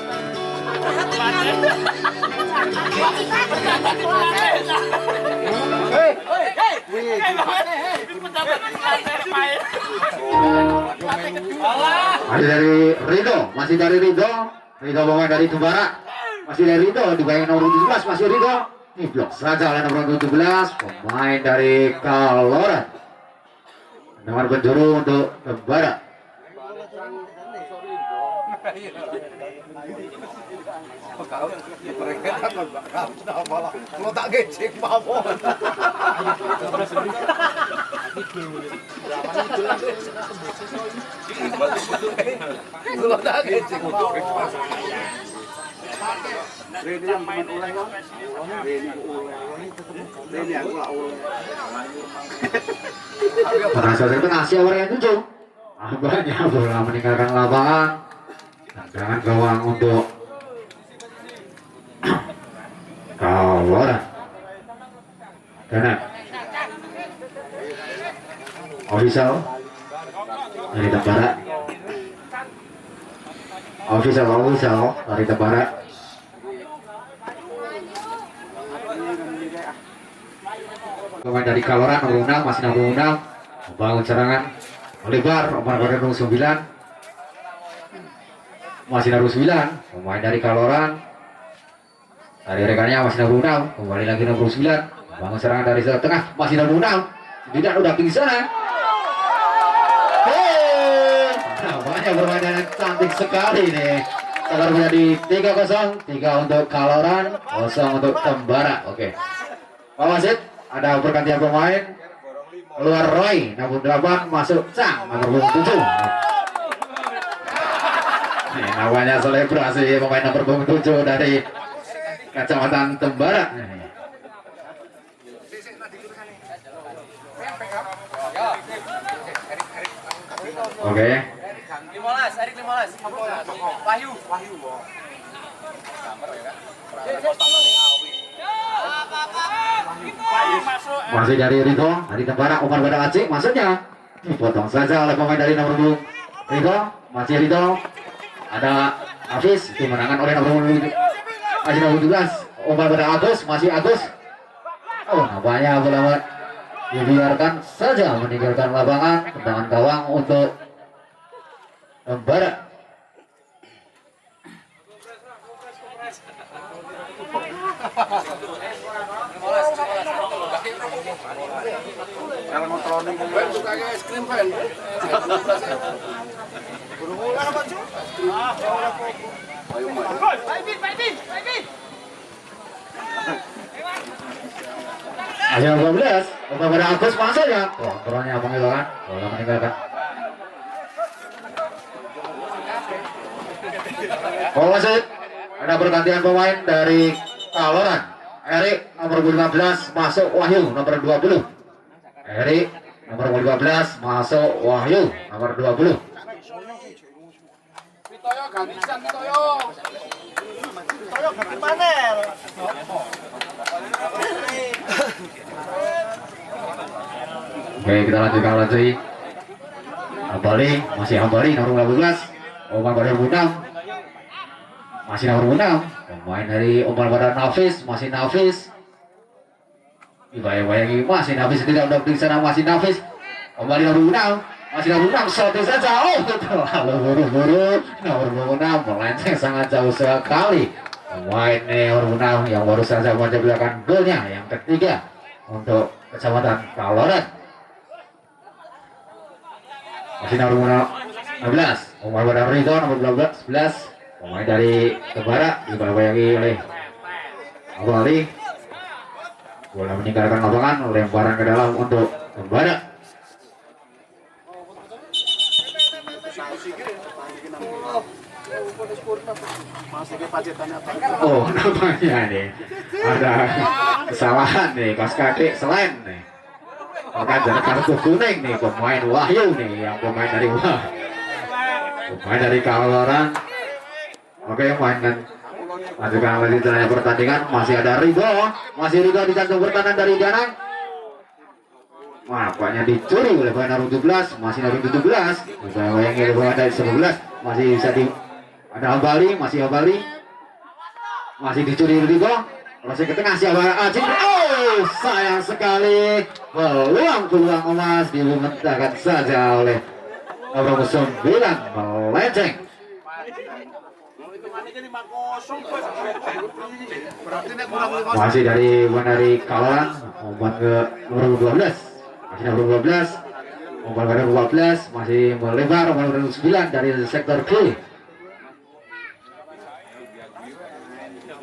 Masih dari Ridho, Ridho pemain dari Tembara, masih dari Ridho dibayang nomor 17, masih Ridho. Ini blok saja oleh nomor 17, pemain dari Kaloran. Nomor penjuru untuk Tembara. Kalau tak gecek mawon. Kalau tak gecek Merasa tengah siapa yang tujuh. Abahnya bola meninggalkan lapangan. Tendangan gawang untuk Kaloran. Kanan. Official dari Tembara. Official dari Tembara. Pemain dari Kaloran nomor 6, masih nomor 6, membangun serangan lebar, umpan pada nomor 9, masih nomor 9, pemain dari Kaloran dari rekannya masih nomor 6, kembali lagi nomor 9, membangun serangan dari tengah, masih nomor 6, tidak udah tinggi sana. Namanya permainan yang cantik sekali nih. Skor menjadi 3-0, 3 untuk Kaloran, 0 untuk Tembara. Oke, Pak Wasit, ada pergantian pemain. Keluar Roy, nomor 8, masuk Cang, nomor 7. Ini namanya selebrasi pemain nomor 7 dari Kecamatan Tembara. Oke. Erik 15. Wahyu. Masih dari Rico, dari Tembara, Umar pada Aceh, masuknya dipotong saja oleh pemain dari nomor 2. Rico, masih Rico, ada Hafiz, kemenangan oleh nomor 2. Masih nomor 17, Umar pada Agus, masih Agus. Oh, nampaknya bola dibiarkan saja meninggalkan lapangan, tendangan gawang untuk Tembara. Kalau mau troning kan suka es krim kan. Burung-burung apa cu? Ayo mas. Ayo 12, Umar pada Agus masuk ya. Oh, perannya meninggalkan, bola meninggalkan. Oh, wasit. Ada pergantian pemain dari Kaloran. Erik nomor 15 masuk Wahyu nomor 20. Erik nomor 15 masuk Wahyu nomor 20. Pitoyo gantian Pitoyo. Toyo ganti panel. Oke, kita lanjutkan lagi. Ambali, masih Ambali nomor 15. Umar pada 6. Masih nomor 6. Pemain dari Umar pada Nafis, masih Nafis. Dibayang-bayangi masih Nafis, tidak ada di sana, masih Nafis. Kembali nomor 6. Masih nomor 6, shot saja. Oh, terlalu buru-buru. Nomor 6 melenceng sangat jauh sekali. Pemain nomor 6 yang baru saja mencetakkan golnya yang ketiga untuk Kecamatan Kaloran. Masih nomor 16. Umar pada Rido nomor 11. Pemain dari Tembara dibayang-bayangi oleh Abu Ali. Bola meninggalkan lapangan, lemparan ke dalam untuk Tembara. Oh, namanya nih ada kesalahan nih, pas kakek selain nih. Mengajar kartu kuning nih pemain Wahyu nih, yang pemain dari pemain dari Kaloran. Oke, mainkan. Lanjutkan lagi jalannya pertandingan. Masih ada Rigo, masih Rigo di jantung bertahan dari Danang. Nampaknya dicuri oleh pemain nomor 17, masih nomor 17. Bayang-bayangi oleh pemain dari 11, masih bisa di ada Ambali, masih Ambali. Masih dicuri Rigo. Masih ke tengah siapa Ajin. Oh, sayang sekali. Peluang emas dimentahkan saja oleh nomor 9 melenceng. Masih dari Kawan, umpan ke nomor 12. Masih nomor 12. Umpan ke nomor 12 masih melebar nomor 9 dari sektor kiri.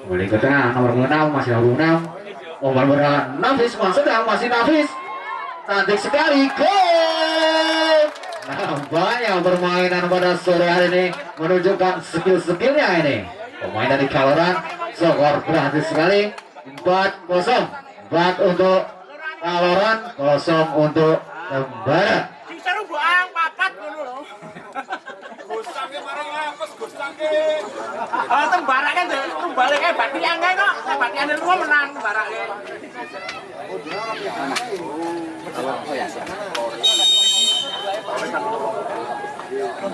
Boleh ke tengah nomor 6, masih nomor 6. Umpan berlawan Nafis masuk dan masih Nafis. Cantik sekali, gol. Nampaknya permainan pada sore hari ini menunjukkan skill-skillnya ini. Pemain dari Kaloran, skor gratis sekali. 4-0. 4 untuk Kaloran, 0 untuk Tembara. Seru buang papat dulu loh. Gusangke bareng apes gusangke. Kalau Tembara kan tumbale kayak batian kae kok. Batian itu menang Tembara kae.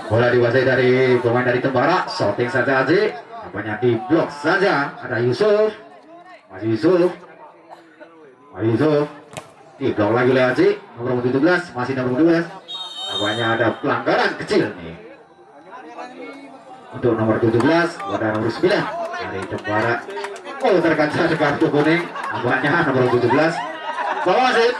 Bola dikuasai dari pemain dari Tembara, shooting saja Aji. Nampaknya di blok saja. Ada Yusuf, masih Yusuf, di blok lagi oleh Aji. Nomor 17, masih nomor 12. Nampaknya ada pelanggaran kecil nih untuk nomor 17, ada nomor 9 dari Tembara. Oh, terkaca kartu kuning. Nampaknya nomor 17 bawa wasit.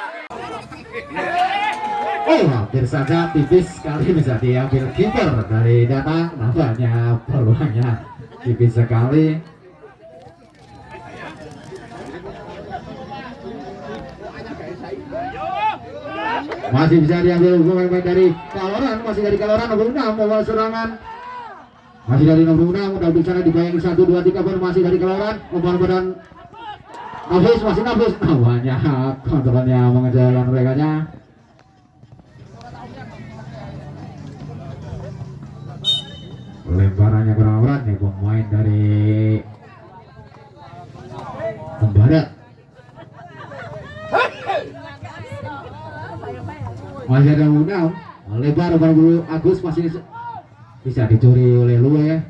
Oh, hampir saja tipis sekali bisa diambil kiper dari Danang. Nampaknya peluangnya tipis sekali. Masih bisa diambil pemain dari Kaloran, masih dari Kaloran nomor 6 membawa serangan. Masih dari nomor 6 udah bicara dibayangin 1 2 3 baru masih dari Kaloran. Umpan badan Nafis, masih Nafis. Nampaknya kontrolnya mengejar mereka nya. suaranya kurang berat nih pemain dari Tembara. Masih ada Munam, lebar baru Agus masih bisa dicuri oleh Lue.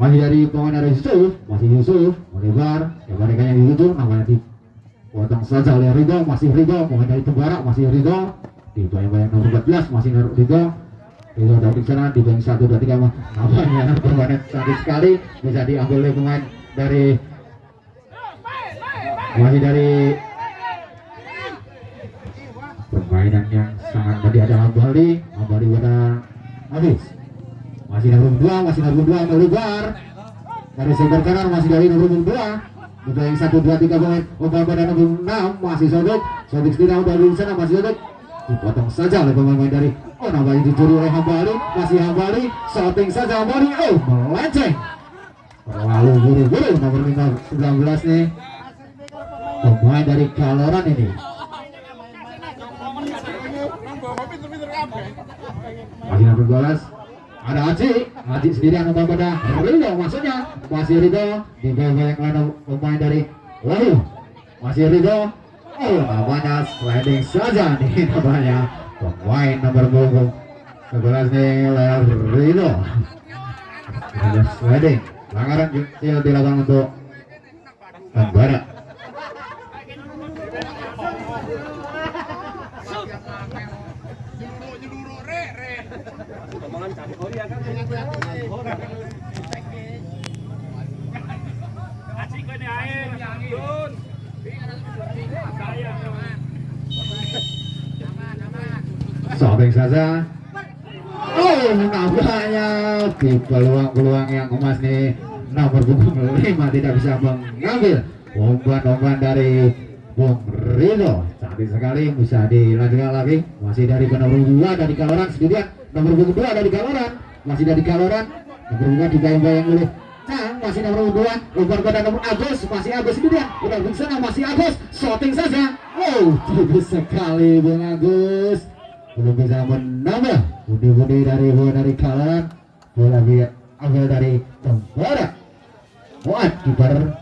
Masih dari pemain dari Yusuf, masih Yusuf lebar, ya mereka yang Yusuf namanya dipotong saja oleh Ridho, masih Ridho, pemain dari Tembara masih Ridho, di bayang-bayang nomor 14 masih Ridho. Itu ada di sana di bank 1 2 3 namanya permainan cantik sekali, bisa diambil oleh pemain dari masih dari permainan yang sangat tadi ada Ambali pada habis. Masih nomor 2 melebar dari seber kanan, masih dari nomor 2 di bank 1 2 3 pemain umpan pada nomor 6 masih Sodik sendiri dari sana masih Sodik, dipotong saja oleh pemain dari namanya dicuri oleh Hambali, masih Hambali, shooting saja Hambali, melenceng terlalu buru-buru nomor 19 nih pemain dari Kaloran ini. Masih nomor 12 ada Aji sendirian umpan pada Ridho, maksudnya masih Ridho di bawah yang lain pemain dari Wahyu, masih Ridho. Namanya sliding saja nih namanya pemain nomor punggung 11 nih Ridho. Sliding, pelanggaran kecil dilakukan untuk Tembara. Sobek saja. Nampaknya di peluang-peluang yang emas nih nomor punggung 5 tidak bisa mengambil umpan dari Bung Ridho. Cantik sekali, bisa dilanjutkan lagi. Masih dari nomor 2 dari Kaloran sendirian. Nomor punggung 2 dari Kaloran, masih dari Kaloran. Nomor 2 dibayang-bayang oleh Cang, masih nomor 2 umpan pada nomor Agus, masih Agus sendirian. Udah di sana masih Agus, shooting saja. Tipis sekali Bung Agus. Belum bisa menambah budi-budi dari Kaloran. Bola dia ambil dari Tembara. Muat kiper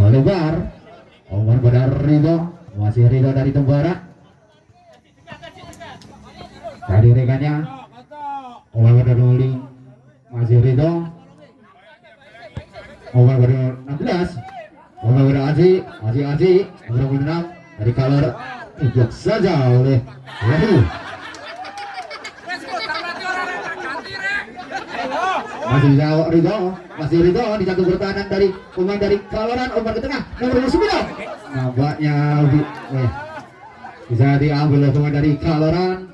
melebar umpan pada Ridho, masih Ridho dari Tembara. Tadi rekannya umpan pada Doli, masih Ridho. Umpan pada 16 umpan pada Aji, masih Aji nomor 6 dari Kalor, diblok saja oleh Wahyu. Masih Ridho, di satu pertahanan dari pemain dari Kaloran, umpan ke tengah nomor 9. Nampaknya bisa diambil oleh pemain dari Kaloran,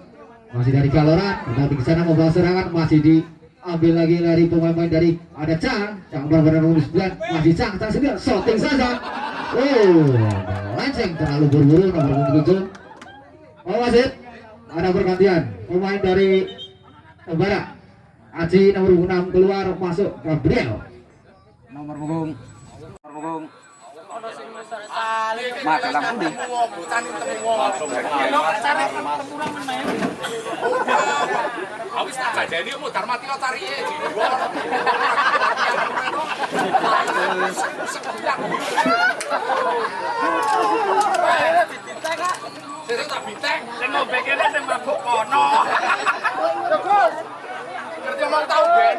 masih dari Kaloran. Tetapi di sana membawa serangan, masih diambil lagi dari pemain dari ada Cang pada nomor 9, masih Cang sendiri, shooting saja. Melenceng terlalu buru-buru nomor 7. Wasit, ada pergantian pemain dari Tembara. Aji nomor 6 keluar, masuk Gabriel. Nomor punggung. Mata lampu di. Awis tak jadi mutar mati lo tarik Saya tak bintang. Saya mau bikinnya saya mabuk kono. Kerja mau tahu Ben.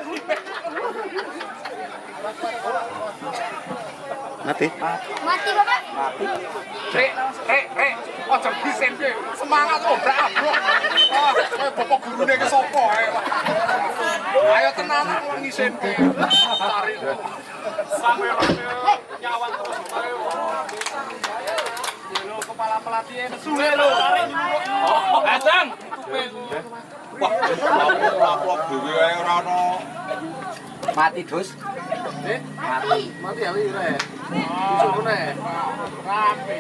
Mati Bapak. Rek. Ojo bisen kowe. Semangat obrak-abrak. Bapak gurune ke sapa ae. Ayo tenan wong ngisen kowe. Tarik. Sampai nyawang terus. Ayo. Lo kepala pelatih suwe lo. Ajang. Wah, lapor dhewe ae ora ono. Mati dus. Mati ya wire. Disukune. Rapi.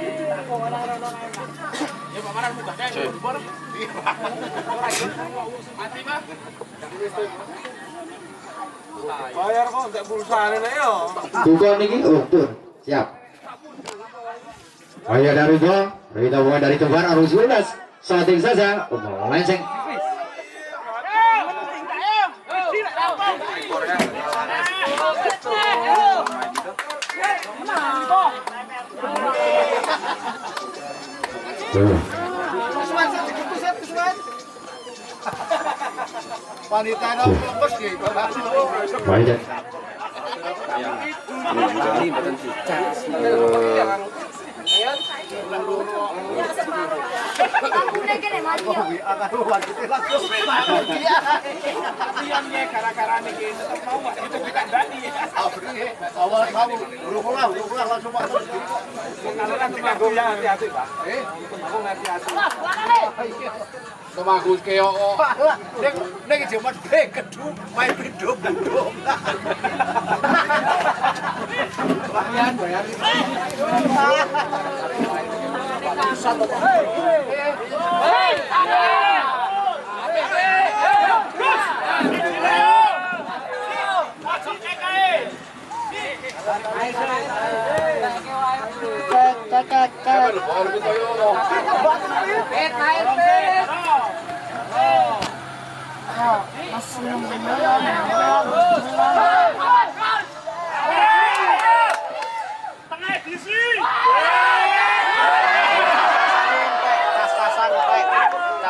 Ya pamaran mudah kae. Mati, Pak. Bayar kok enggak pulsane nek yo. Buka niki, tuh, siap. Ayo dari Ridho bukan dari Tembara, harus lunas. Shooting saja, melenceng. Tuh. Wanita itu lemes gitu. Baik deh. Aku udah kena mati. Gara-gara nih tetap mau itu bukan Dani. Awal kamu berulang langsung masuk. Kalau nanti aku yang hati-hati, Pak. Aku hati-hati. Sama aku keo. Nek cuma kedu main bidum-bidum. Bayar. Satu.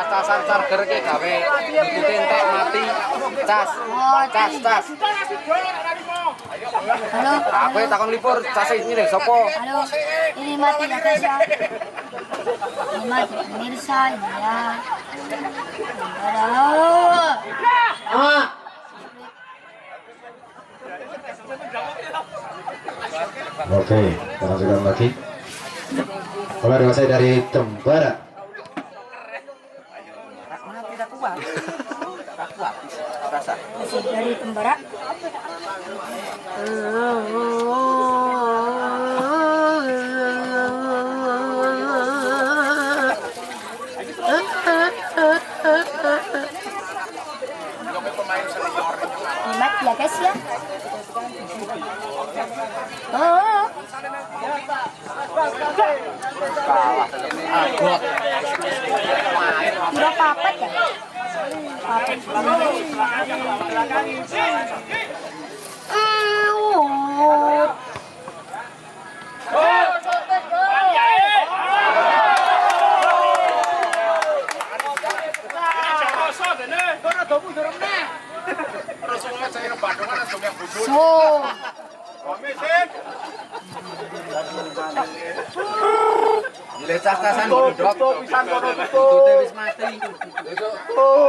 Casan charger ke gawe ikutin tek mati cas. Halo. Aku takon lipur cas ini deh sopo. Halo. Ini mati ya guys ya. Ini mati pemirsa ya. Halo. Oke, kita masukkan lagi. Bola dikuasai dari Tembara. Tidak kuat. Rasa. Masih dari Tembara. Hemat ya guys ya. Oh. Kira papat ya? Papat. So. Lecas-casan dok. Itu wis mati.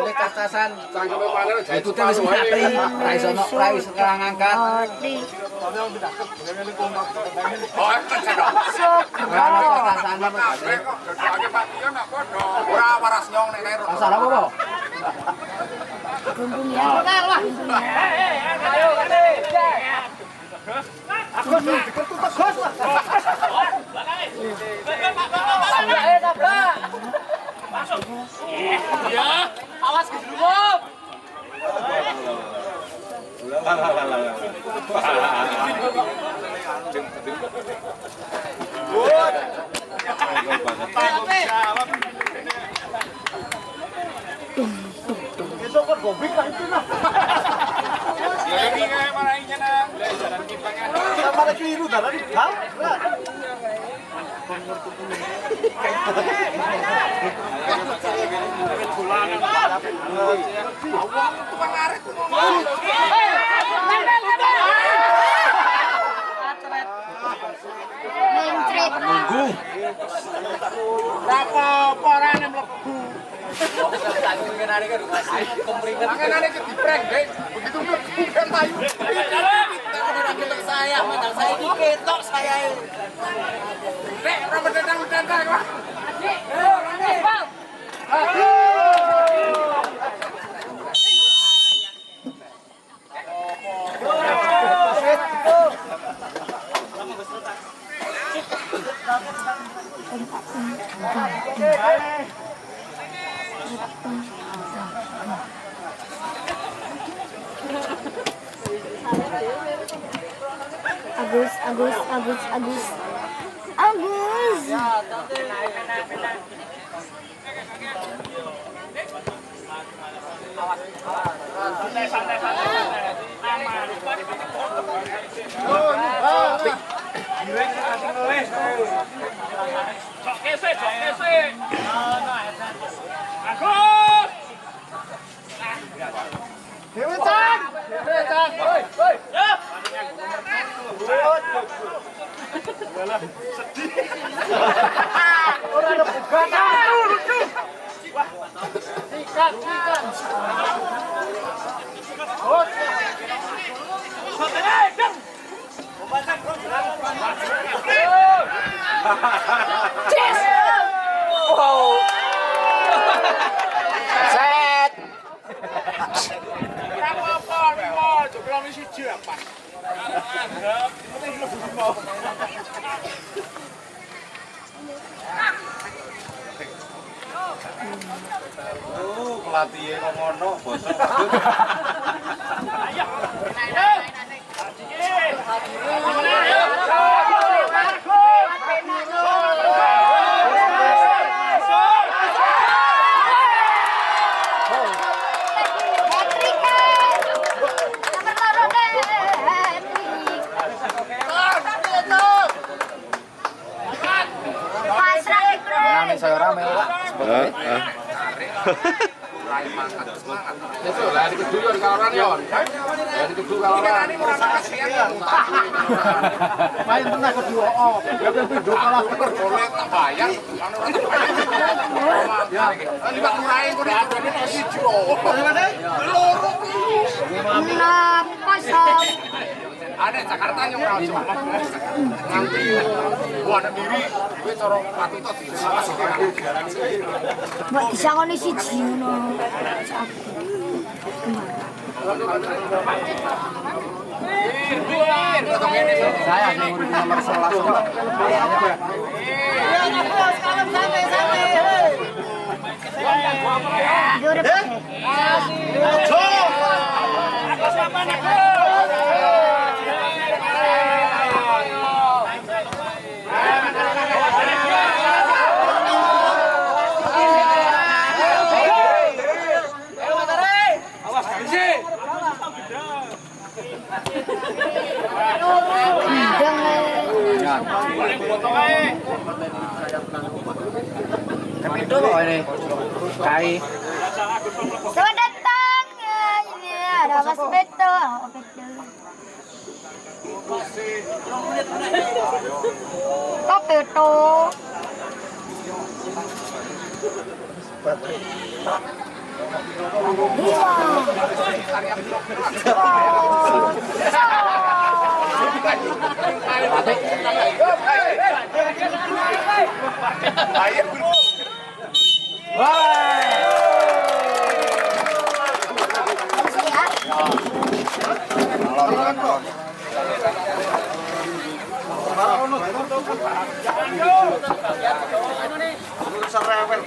Lecas-casan. Itu wis mati. Ra iso ngangkat. Mati. Lecas-casan Ora waras nyong nek kae. masalah apa, Pak? Gumbung ya. Awas ke dulu. Lagi kayak marahnya nang. Jalan kimpangnya. Sama lagi itu dalam hal. Nunggu. Berapa orang yang mlebu? Tanganane ke dipreng, Dek. Begitu mlebu kan tayu. Saya, madang saya ini ketok saya. Dek, ora medang-medang kok. Agus. Sok kese. Set. Apa nih, coba kami siji apa? Pelatih kok ngono, bosok. Nami saya rame Pak. Itu lah di kedua di kalaran yon. Di kedua kalaran. Main tengah kedua oh. Ya video kalah Boleh tak bayar. Ya, libat murahin kok ada di siji oh. Loro Kenapa sih? ada Jakarta yang ora cuma nganti gua ada diri gue cara patut di Mbak bisa ngono siji ngono. saya nih murid nomor 11 kok. Dia udah pakai. Kepindo kok ini. Kai. Selamat datang ya, ini ada Mas Beto. Kok Beto? Serewet.